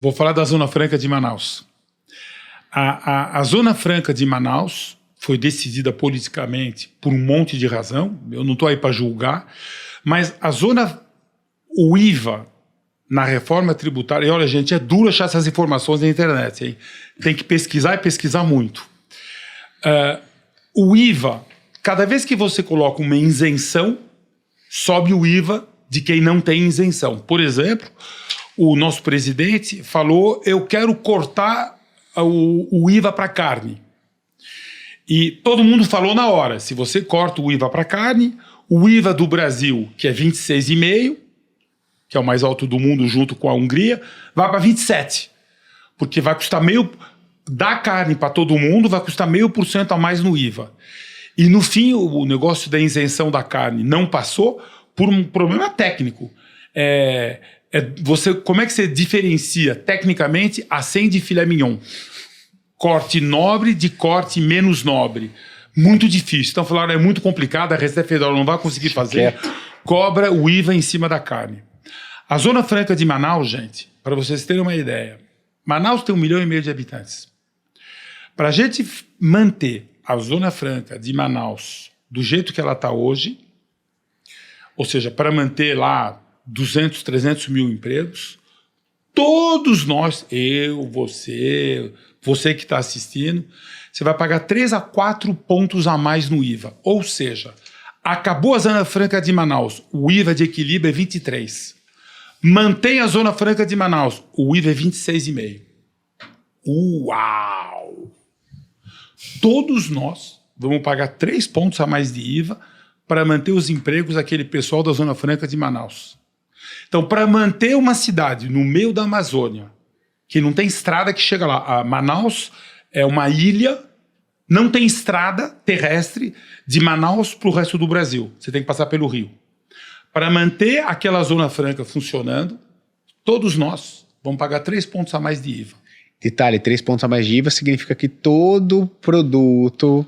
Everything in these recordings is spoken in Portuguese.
Vou falar da Zona Franca de Manaus. A Zona Franca de Manaus foi decidida politicamente por um monte de razão, eu não estou aí para julgar, mas o IVA na reforma tributária, e olha gente, é duro achar essas informações na internet, hein? Tem que pesquisar e pesquisar muito. O IVA, cada vez que você coloca uma isenção, sobe o IVA de quem não tem isenção. Por exemplo, o nosso presidente falou, eu quero cortar o IVA para carne. E todo mundo falou na hora, se você corta o IVA para carne, o IVA do Brasil, que é 26,5%, que é o mais alto do mundo junto com a Hungria, vai para 27%. Porque vai custar da carne para todo mundo, vai custar 0,5% a mais no IVA. E no fim, o negócio da isenção da carne não passou por um problema técnico. Como é que você diferencia tecnicamente acém de filé mignon? Corte nobre de corte menos nobre. Muito difícil. Então falaram, é muito complicado, a Receita Federal não vai conseguir fazer. Cobra o IVA em cima da carne. A Zona Franca de Manaus, gente, para vocês terem uma ideia, Manaus tem 1,5 milhão de habitantes. Para a gente manter a Zona Franca de Manaus do jeito que ela está hoje, ou seja, para manter lá 200, 300 mil empregos, todos nós, eu, você que está assistindo, você vai pagar 3 a 4 pontos a mais no IVA. Ou seja, acabou a Zona Franca de Manaus, o IVA de equilíbrio é 23%. Mantém a Zona Franca de Manaus, o IVA é 26,5%. Uau! Todos nós vamos pagar 3 pontos a mais de IVA para manter os empregos daquele pessoal da Zona Franca de Manaus. Então, para manter uma cidade no meio da Amazônia, que não tem estrada que chega lá, a Manaus é uma ilha, não tem estrada terrestre de Manaus para o resto do Brasil. Você tem que passar pelo rio. Para manter aquela Zona Franca funcionando, todos nós vamos pagar 3 pontos a mais de IVA. Detalhe, 3 pontos a mais de IVA significa que todo produto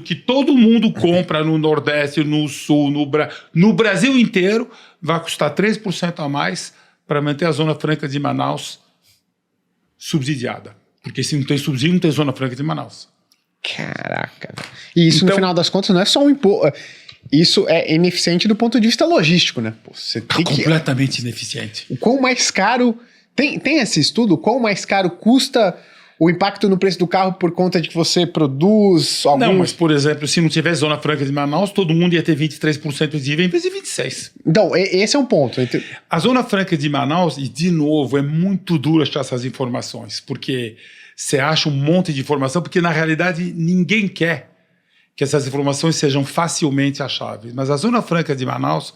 que todo mundo compra no Nordeste, no Sul, no Brasil inteiro, vai custar 3% a mais para manter a Zona Franca de Manaus subsidiada. Porque se não tem subsídio, não tem Zona Franca de Manaus. Caraca. E isso, no final das contas, não é só um imposto. Isso é ineficiente do ponto de vista logístico, né? Pô, você tem completamente ineficiente. O quão mais caro... Tem esse estudo? O quão mais caro custa o impacto no preço do carro por conta de que você produz alguns... Não, mas, por exemplo, se não tivesse Zona Franca de Manaus, todo mundo ia ter 23% de IVA em vez de 26%. Então, esse é um ponto. A Zona Franca de Manaus, e de novo, é muito duro achar essas informações, porque você acha um monte de informação, porque na realidade ninguém quer que essas informações sejam facilmente acháveis. Mas a Zona Franca de Manaus,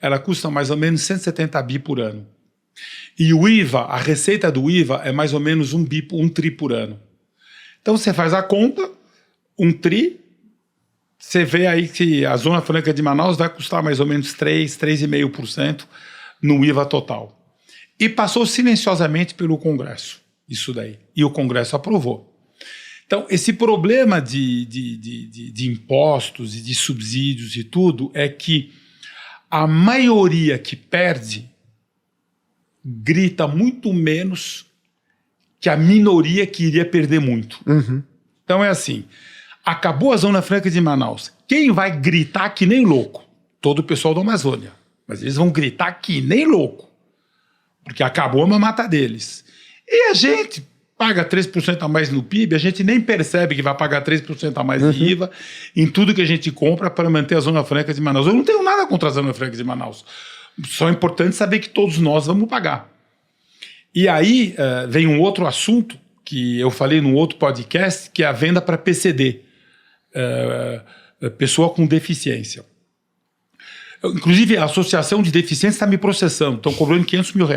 ela custa mais ou menos 170 bi por ano. E o IVA, a receita do IVA é mais ou menos um tri por ano. Então você faz a conta, um tri, você vê aí que a Zona Franca de Manaus vai custar mais ou menos 3,5% no IVA total. E passou silenciosamente pelo Congresso, isso daí. E o Congresso aprovou. Então, esse problema de impostos e de subsídios e tudo é que a maioria que perde grita muito menos que a minoria que iria perder muito. Uhum. Então é assim, acabou a Zona Franca de Manaus. Quem vai gritar que nem louco? Todo o pessoal da Amazônia. Mas eles vão gritar que nem louco. Porque acabou a mamata deles. E a gente paga 3% a mais no PIB, a gente nem percebe que vai pagar 3% a mais de IVA em tudo que a gente compra para manter a Zona Franca de Manaus. Eu não tenho nada contra a Zona Franca de Manaus. Só é importante saber que todos nós vamos pagar. E aí vem um outro assunto que eu falei num outro podcast, que é a venda para PCD, pessoa com deficiência. Inclusive, a Associação de Deficientes está me processando, estão cobrando R$500 mil.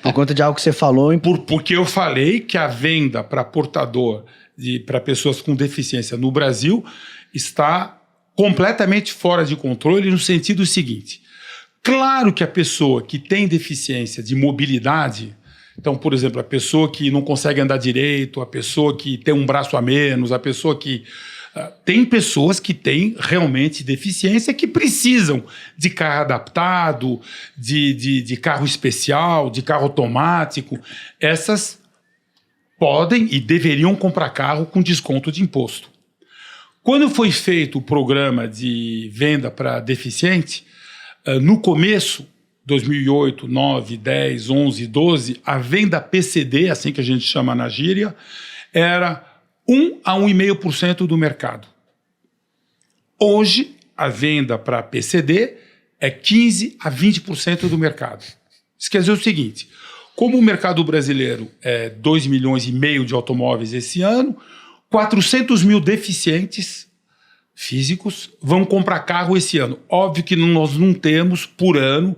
Por conta de algo que você falou. Porque eu falei que a venda para portador, para pessoas com deficiência no Brasil, está completamente fora de controle, no sentido seguinte. Claro que a pessoa que tem deficiência de mobilidade, então, por exemplo, a pessoa que não consegue andar direito, a pessoa que tem um braço a menos, a pessoa que Tem pessoas que têm realmente deficiência que precisam de carro adaptado, de carro especial, de carro automático. Essas podem e deveriam comprar carro com desconto de imposto. Quando foi feito o programa de venda para deficiente, no começo, 2008, 9, 10, 11, 12, a venda PCD, assim que a gente chama na gíria, era 1 a 1,5% do mercado. Hoje, a venda para PCD é 15 a 20% do mercado. Isso quer dizer o seguinte, como o mercado brasileiro é 2,5 milhões de automóveis esse ano, 400 mil deficientes físicos vão comprar carro esse ano. Óbvio que nós não temos por ano,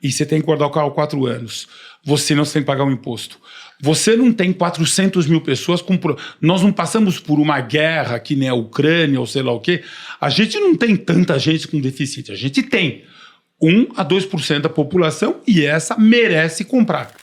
e você tem que guardar o carro 4 anos. Você não tem que pagar um imposto. Você não tem 400 mil pessoas com... Nós não passamos por uma guerra que nem a Ucrânia ou sei lá o quê. A gente não tem tanta gente com deficiente. A gente tem 1 a 2% da população e essa merece comprar.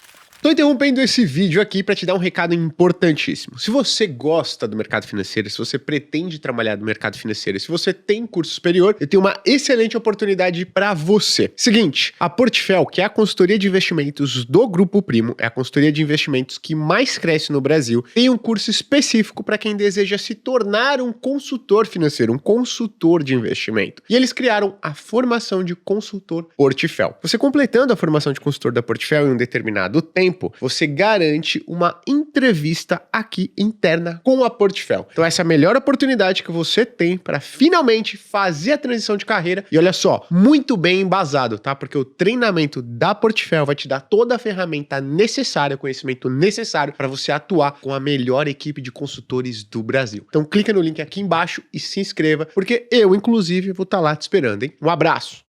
Tô interrompendo esse vídeo aqui para te dar um recado importantíssimo. Se você gosta do mercado financeiro, se você pretende trabalhar no mercado financeiro, se você tem curso superior, eu tenho uma excelente oportunidade para você. Seguinte, a Portfel, que é a consultoria de investimentos do Grupo Primo, é a consultoria de investimentos que mais cresce no Brasil, tem um curso específico para quem deseja se tornar um consultor financeiro, um consultor de investimento. E eles criaram a formação de consultor Portfel. Você completando a formação de consultor da Portfel em um determinado tempo, você garante uma entrevista aqui interna com a Portfel. Então essa é a melhor oportunidade que você tem para finalmente fazer a transição de carreira e olha só, muito bem embasado, tá? Porque o treinamento da Portfel vai te dar toda a ferramenta necessária, o conhecimento necessário para você atuar com a melhor equipe de consultores do Brasil. Então clica no link aqui embaixo e se inscreva, porque eu, inclusive, vou estar lá te esperando, hein? Um abraço!